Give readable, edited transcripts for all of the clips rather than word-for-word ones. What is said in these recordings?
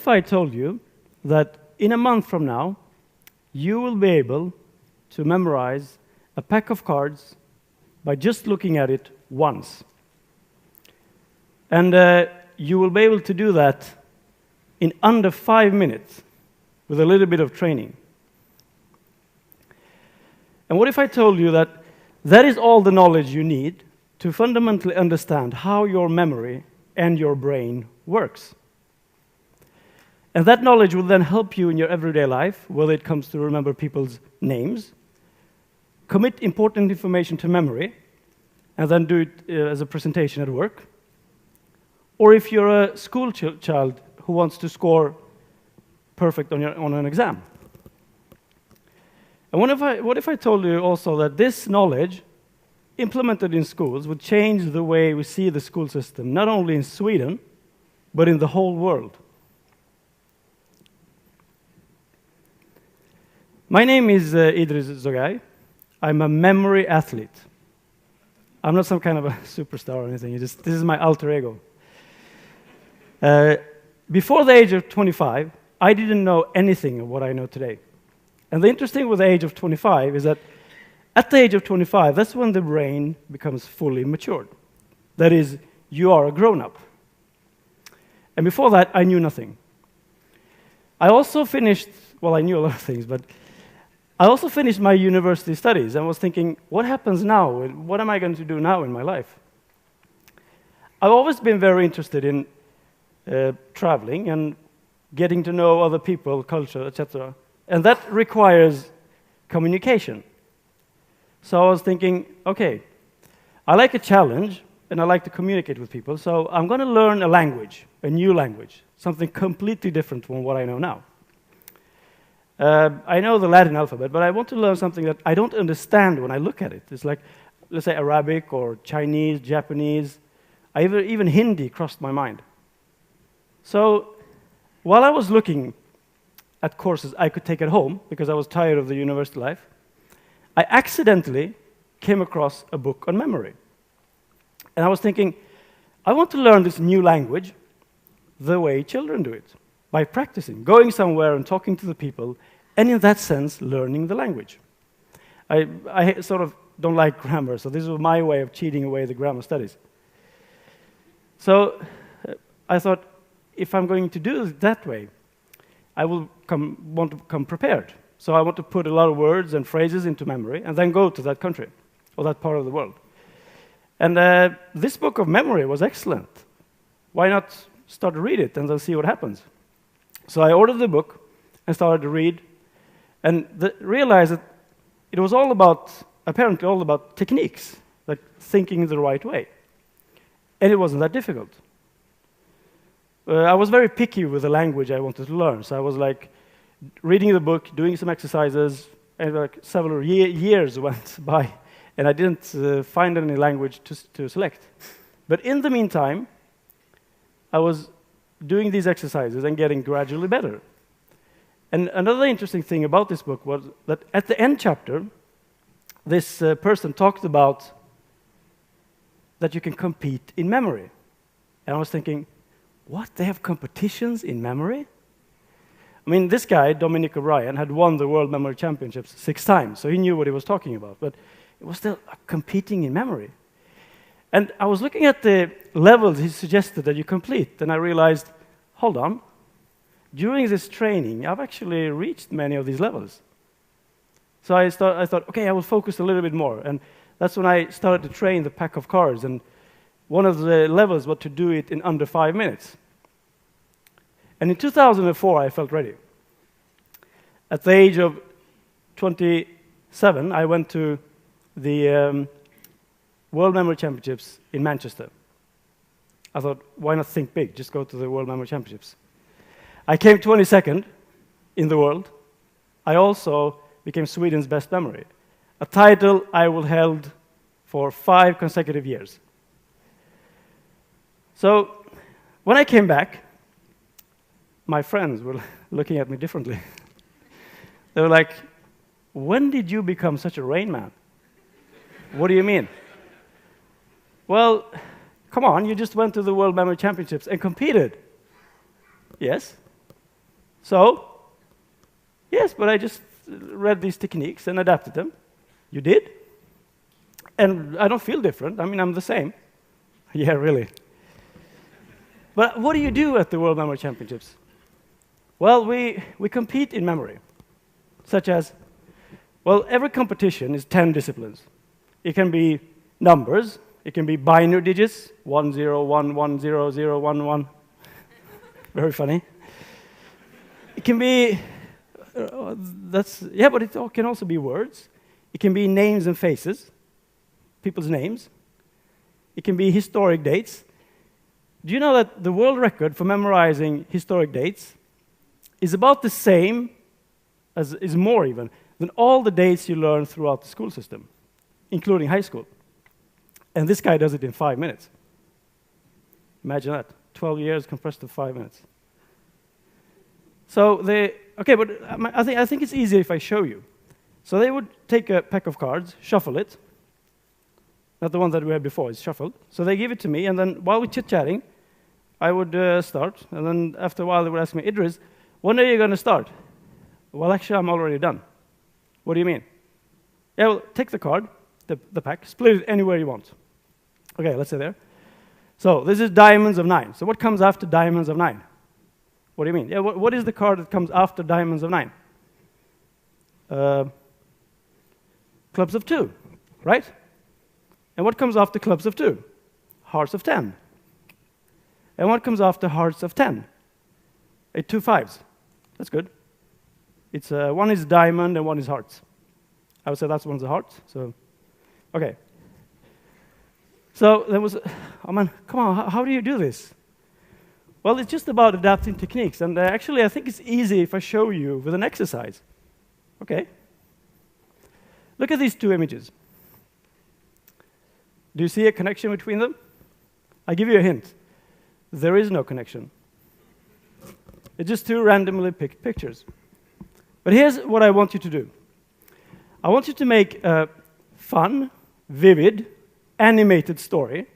if I told you that in a month from now, you will be able to memorize a pack of cards by just looking at it once? And you will be able to do that in under 5 minutes with a little bit of training. And what if I told you that that is all the knowledge you need to fundamentally understand how your memory and your brain works? And that knowledge will then help you in your everyday life, whether it comes to remember people's names, commit important information to memory, and then do it as a presentation at work. Or if you're a school child who wants to score perfect on an exam. And what if I told you also that this knowledge, implemented in schools, would change the way we see the school system, not only in Sweden, but in the whole world? My name is Idriz Zogaj. I'm a memory athlete. I'm not some kind of a superstar or anything. This is my alter ego. Before the age of 25, I didn't know anything of what I know today. And the interesting with the age of 25 is that at the age of 25, that's when the brain becomes fully matured. That is, you are a grown-up. And before that, I knew nothing. I also finished, well, I knew a lot of things, but I also finished my university studies and was thinking, what happens now? What am I going to do now in my life? I've always been very interested in traveling and getting to know other people, culture, etc. And that requires communication. So I was thinking, okay, I like a challenge, and I like to communicate with people, so I'm going to learn a language, a new language, something completely different from what I know now. I know the Latin alphabet, but I want to learn something that I don't understand when I look at it. It's like, let's say, Arabic or Chinese, Japanese. Even Hindi crossed my mind. So while I was looking at courses I could take at home, because I was tired of the university life, I accidentally came across a book on memory. And I was thinking, I want to learn this new language the way children do it, by practicing, going somewhere and talking to the people, and in that sense, learning the language. I sort of don't like grammar, so this was my way of cheating away the grammar studies. So I thought, if I'm going to do it that way, I will want to come prepared. So I want to put a lot of words and phrases into memory and then go to that country or that part of the world. And this book of memory was excellent. Why not start to read it and then see what happens? So I ordered the book and started to read and realized that it was apparently all about techniques, like thinking the right way. And it wasn't that difficult. I was very picky with the language I wanted to learn, so I was like reading the book, doing some exercises, and like several years went by, and I didn't find any language to select. But in the meantime, I was doing these exercises and getting gradually better. And another interesting thing about this book was that at the end chapter, this person talked about that you can compete in memory. And I was thinking, what? They have competitions in memory? I mean, this guy, Dominic O'Brien, had won the World Memory Championships 6 times, so he knew what he was talking about. But it was still competing in memory. And I was looking at the levels he suggested that you complete, and I realized, hold on. During this training, I've actually reached many of these levels. So I thought, okay, I will focus a little bit more. And that's when I started to train the pack of cards. And one of the levels was to do it in under 5 minutes. And in 2004, I felt ready. At the age of 27, I went to the World Memory Championships in Manchester. I thought, why not think big? Just go to the World Memory Championships. I came 22nd in the world. I also became Sweden's best memory, a title I will held for 5 consecutive years. So when I came back, my friends were looking at me differently. They were like, when did you become such a Rain Man? What do you mean? Well, come on, you just went to the World Memory Championships and competed. Yes, So, yes, but I just read these techniques and adapted them. You did? And I don't feel different. I mean, I'm the same. Yeah, really. But what do you do at the World Memory Championships? Well, we compete in memory, such as, well, every competition is 10 disciplines. It can be numbers. It can be binary digits, 1, 0, 1, 1, 0, 0, 1, 1. Very funny. It can be, but it can also be words. It can be names and faces, people's names. It can be historic dates. Do you know that the world record for memorizing historic dates is about the same, is more even, than all the dates you learn throughout the school system, including high school. And this guy does it in 5 minutes. Imagine that, 12 years compressed to 5 minutes. So okay, but I think it's easier if I show you. So they would take a pack of cards, shuffle it. Not the one that we had before, it's shuffled. So they give it to me, and then while we're chit-chatting, I would start, and then after a while they would ask me, Idriz, when are you going to start? Well, actually, I'm already done. What do you mean? Yeah, well, take the card, the pack, split it anywhere you want. Okay, let's say there. So this is diamonds of 9. So what comes after diamonds of 9? What do you mean? Yeah, what is the card that comes after diamonds of 9? Clubs of 2, right? And what comes after clubs of 2? Hearts of 10. And what comes after hearts of 10? 2 5s. That's good. It's one is diamond and one is hearts. I would say that's one's a heart. So, okay. So there was, oh man, come on, how do you do this? Well, it's just about adapting techniques. And actually, I think it's easy if I show you with an exercise. Okay. Look at these 2 images. Do you see a connection between them? I'll give you a hint. There is no connection. It's just 2 randomly picked pictures. But here's what I want you to do. I want you to make a fun, vivid, animated story.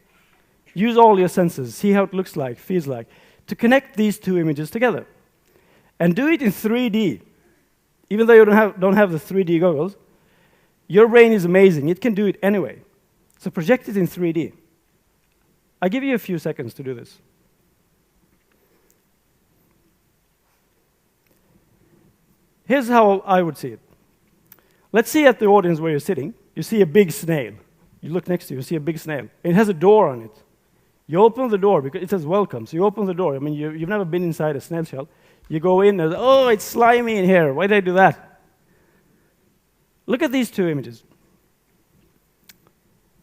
Use all your senses, see how it looks like, feels like, to connect these 2 images together. And do it in 3D. Even though you don't have the 3D goggles, your brain is amazing. It can do it anyway. So project it in 3D. I'll give you a few seconds to do this. Here's how I would see it. Let's see at the audience where you're sitting. You see a big snail. You look next to you, you see a big snail. It has a door on it. You open the door because it says welcome. So you open the door. I mean, you've never been inside a snail shell. You go in and, oh, it's slimy in here. Why did I do that? Look at these 2 images.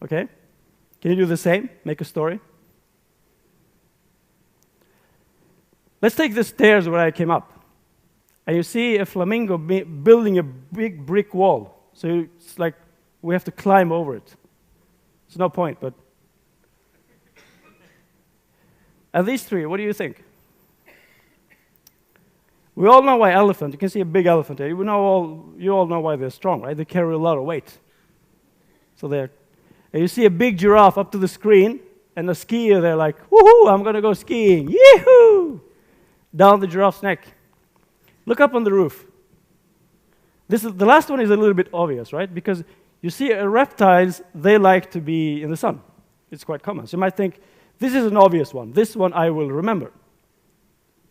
Okay? Can you do the same? Make a story? Let's take the stairs where I came up. And you see a flamingo building a big brick wall. So it's like we have to climb over it. There's no point, but... And these 3, what do you think? We all know why elephant, you can see a big elephant there. You all know why they're strong, right? They carry a lot of weight. So they're... And you see a big giraffe up to the screen, and a skier, they're like, woohoo, I'm going to go skiing, yee-hoo! Down the giraffe's neck. Look up on the roof. The last one is a little bit obvious, right? Because you see reptiles, they like to be in the sun. It's quite common. So you might think, this is an obvious one. This one I will remember.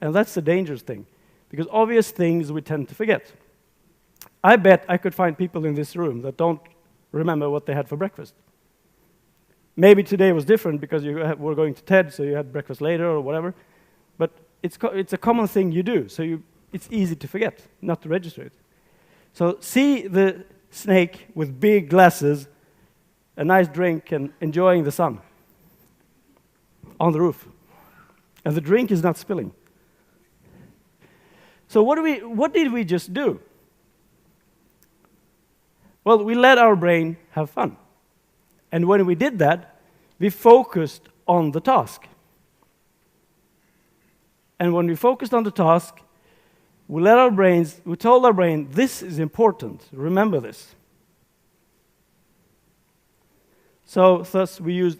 And that's the dangerous thing, because obvious things we tend to forget. I bet I could find people in this room that don't remember what they had for breakfast. Maybe today was different because you were going to TED, so you had breakfast later or whatever. But it's a common thing you do, so it's easy to forget, not to register it. So see the snake with big glasses, a nice drink, and enjoying the sun on the roof. And the drink is not spilling. So what did we just do? Well, we let our brain have fun. And when we did that, we focused on the task. And when we focused on the task, we told our brain, this is important, remember this. So thus we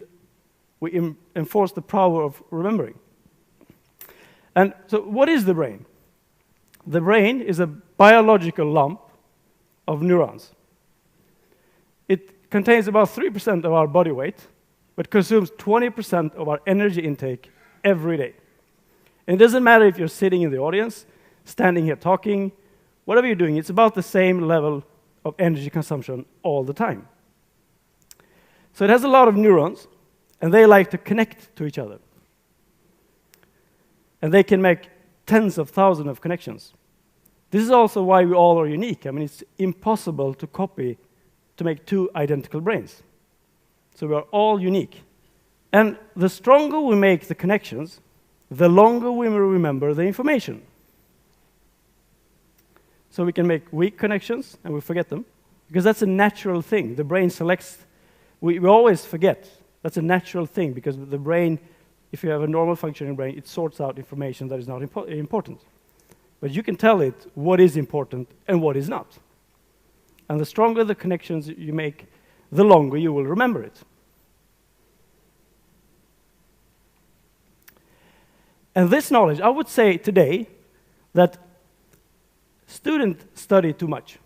enforced the power of remembering. And so what is the brain? The brain is a biological lump of neurons. It contains about 3% of our body weight, but consumes 20% of our energy intake every day. And it doesn't matter if you're sitting in the audience, standing here talking, whatever you're doing, it's about the same level of energy consumption all the time. So it has a lot of neurons, and they like to connect to each other. And they can make tens of thousands of connections. This is also why we all are unique. I mean, it's impossible to copy, to make two identical brains. So we are all unique. And the stronger we make the connections, the longer we will remember the information. So we can make weak connections, and we forget them, because that's a natural thing. The brain selects. We always forget. That's a natural thing, because the brain, if you have a normal functioning brain, it sorts out information that is not important. But you can tell it what is important and what is not. And the stronger the connections you make, the longer you will remember it. And this knowledge, I would say today that students study too much.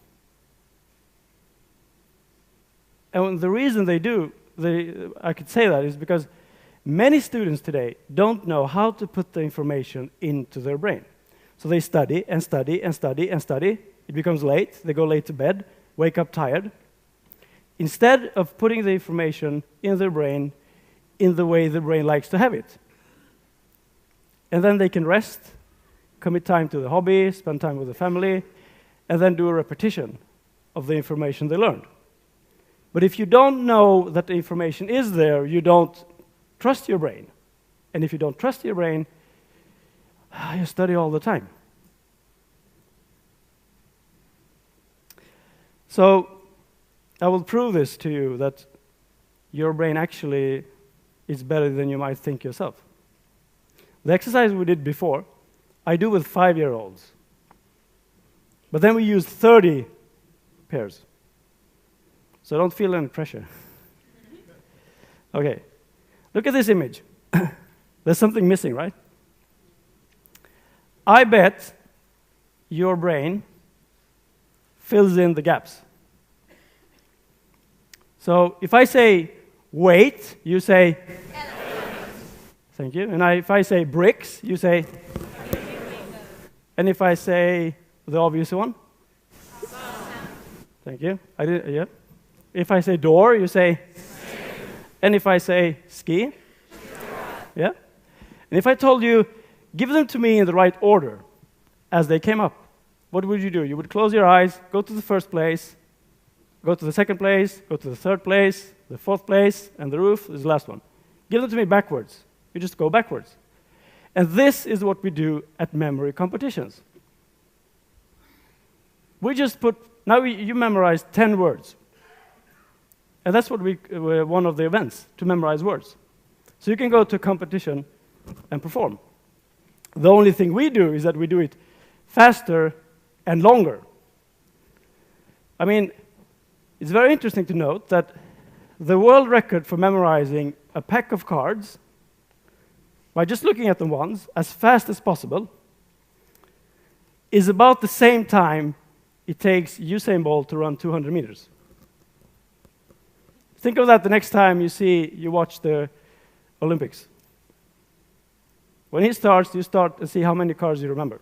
And the reason they do, I could say that, is because many students today don't know how to put the information into their brain. So they study and study and study and study. It becomes late. They go late to bed, wake up tired. Instead of putting the information in their brain in the way the brain likes to have it. And then they can rest, commit time to the hobby, spend time with the family, and then do a repetition of the information they learned. But if you don't know that the information is there, you don't trust your brain. And if you don't trust your brain, you study all the time. So I will prove this to you, that your brain actually is better than you might think yourself. The exercise we did before, I do with 5-year-olds. But then we used 30 pairs. So don't feel any pressure. Okay, look at this image. There's something missing, right? I bet your brain fills in the gaps. So if I say wait, you say thank you. And if I say bricks, you say and if I say the obvious one? Thank you. Yeah. If I say door, you say and if I say ski? Yeah. And if I told you, give them to me in the right order as they came up, what would you do? You would close your eyes, go to the first place, go to the second place, go to the third place, the fourth place, and the roof is the last one. Give them to me backwards. You just go backwards. And this is what we do at memory competitions. We just put, you memorize 10 words. And that's what one of the events, to memorize words. So you can go to a competition and perform. The only thing we do is that we do it faster and longer. I mean, it's very interesting to note that the world record for memorizing a pack of cards, by just looking at them once, as fast as possible, is about the same time it takes Usain Bolt to run 200 meters. Think of that the next time you watch the Olympics. When he starts, you start and see how many cards you remember.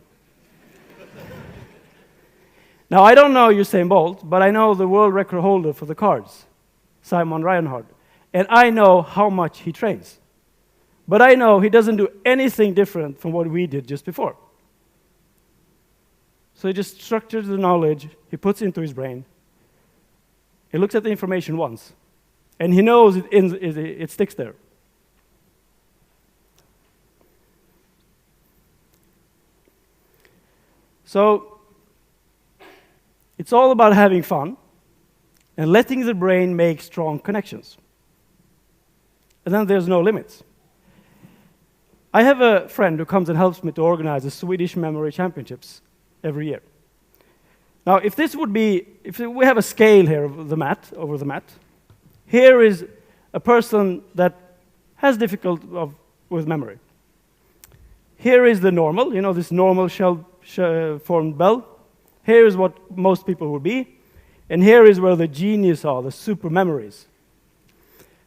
Now, I don't know Usain Bolt, but I know the world record holder for the cards, Simon Reinhardt. And I know how much he trains. But I know he doesn't do anything different from what we did just before. So he just structures the knowledge he puts into his brain. He looks at the information once, and he knows it sticks there. So it's all about having fun and letting the brain make strong connections. And then there's no limits. I have a friend who comes and helps me to organize the Swedish Memory Championships every year. Now, if we have a scale here of the mat, over the mat, here is a person that has difficulty with memory. Here is the normal, this normal shell well-formed bell. Here is what most people would be. And here is where the genius are, the super memories.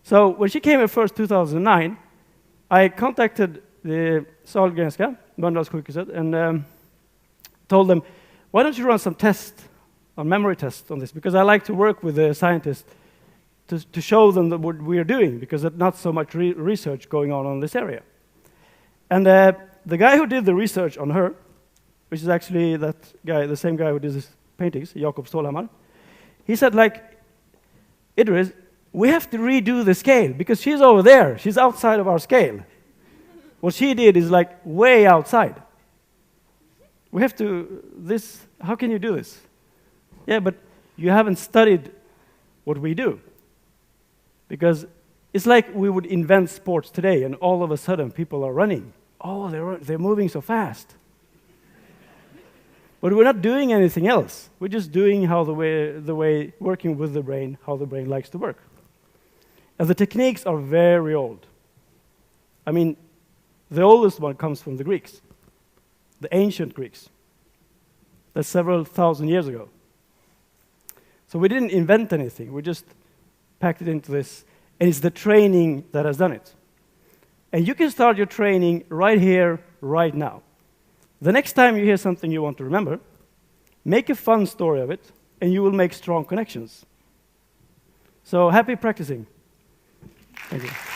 So when she came at first, 2009, I contacted the Sahlgrenska, Mölndalssjukhuset, and told them, why don't you run some tests, on memory tests on this? Because I like to work with the scientists to show them what we are doing, because there's not so much research going on this area. And the guy who did the research on her, which is actually that guy, the same guy who did his paintings, Jakob Stålhammar, he said, like, Idriz, we have to redo the scale, because she's over there. She's outside of our scale. What she did is, like, way outside. We have to, how can you do this? Yeah, but you haven't studied what we do. Because it's like we would invent sports today, and all of a sudden people are running. Oh, they're moving so fast. But we're not doing anything else. We're just doing how the way working with the brain, how the brain likes to work. And the techniques are very old. I mean, the oldest one comes from the Greeks, the ancient Greeks. That's several thousand years ago. So we didn't invent anything. We just packed it into this. And it's the training that has done it. And you can start your training right here, right now. The next time you hear something you want to remember, make a fun story of it, and you will make strong connections. So happy practicing. Thank you.